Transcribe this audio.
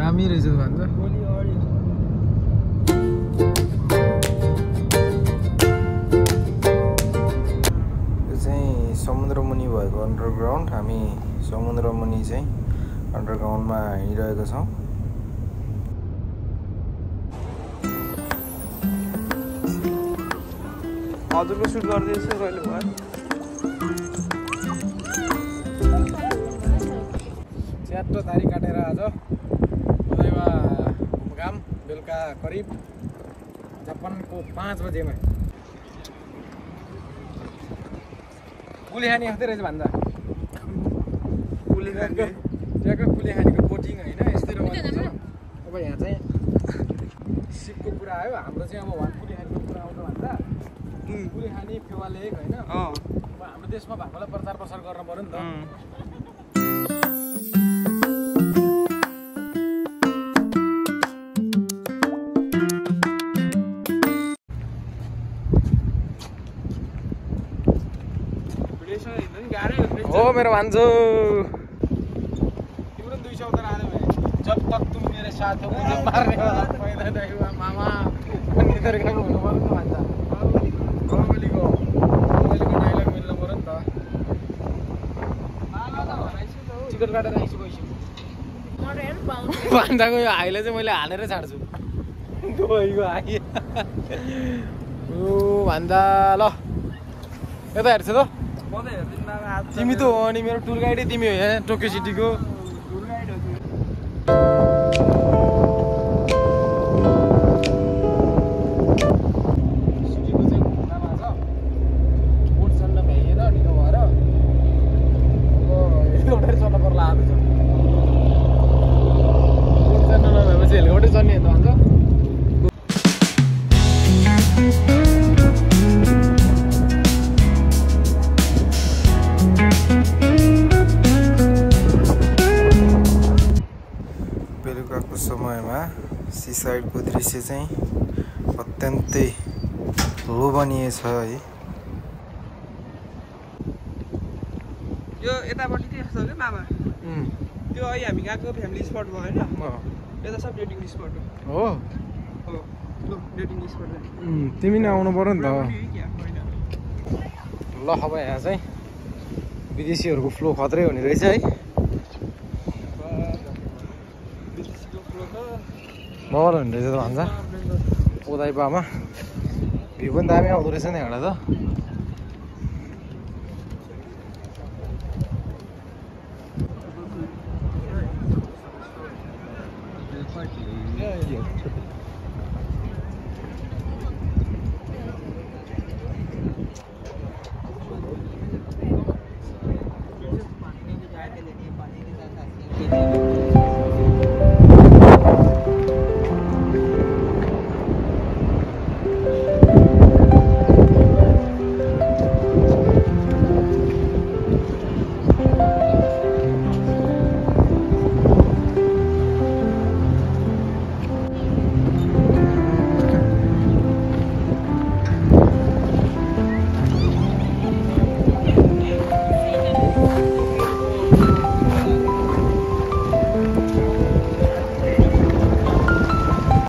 दामी रहेछ भन्छ यो चाहिँ समुद्रमुनि भएको अन्डरग्राउन्ड हामी समुद्रमुनि चाहिँ अन्डरग्राउन्डमा हिँडिरहेको छौँ हजुरको सुट गर्दैछ कहिले भयो च्याट्टो तारिक काटेर आज उदयमा घुमघाम बेलुका करिब जापानको 5 बजेमा कुली खानी आउँदै रहेछ भन्दा त्यहाँको कुली खानीको बोटिङ होइन यस्तै रमाइलो छ अब यहाँ चाहिँ सिपको कुरा आयो हाम्रो चाहिँ अब कुली खानीको कुरा आउँछ भन्दा कुली खानी फेवा लेक होइन अब हाम्रो देशमा भएकोलाई प्रचार प्रसार गर्न पर्यो नि त हो मेरो भान्जो तिम्रो 200 उतार आयो भाइ जब तक तुम मेरे साथ हो मुझे मारने वाला पैदा नहीं हुआ मामा भन्ने तरिकाको हुनु पर्यो नि भन्छ बाहुबलीको डायलग मिल्नु पर्यो नि त टिकट काटेर आइसकेपछि भान्जाको यो हाइले चाहिँ मैले हालेर छाड्छु गइको हाइ ओ भान्जा ल यता हेर्छ त तिमी त हो अनि मेरो टुर गाइडै तिमी हो यहाँ टोकियो सिटीको टुर गाइड हो सिटीको चाहिँ घुम्दामा छ बोट चढ्न भ्याइएन ढिलो भएर अब हेलिकप्टर चढ्न पर्ला आज छ बोट चढ्न नभएपछि हेलिकप्टर चढ्ने त भन्छ बेलुकाको समयमा सीसाइडको दृश्य चाहिँ अत्यन्तै लोभनीय छ है यो यतापट्टि चाहिँ यस्तो के मामा त्यो अहिले हामी गएको फ्यामिली स्पट भयो होइन यता सब डेटिङ स्पट हो हो डेटिङ स्पट तिमी नै आउनु पर्यो नि त ल अब यहाँ चाहिँ विदेशीहरूको फ्लो खत्रै हुने रहेछ है बल हुने रहेछ त भन्छ ओदाइपामा भ्यू पनि दामी आउँदो रहेछ नि एउटा त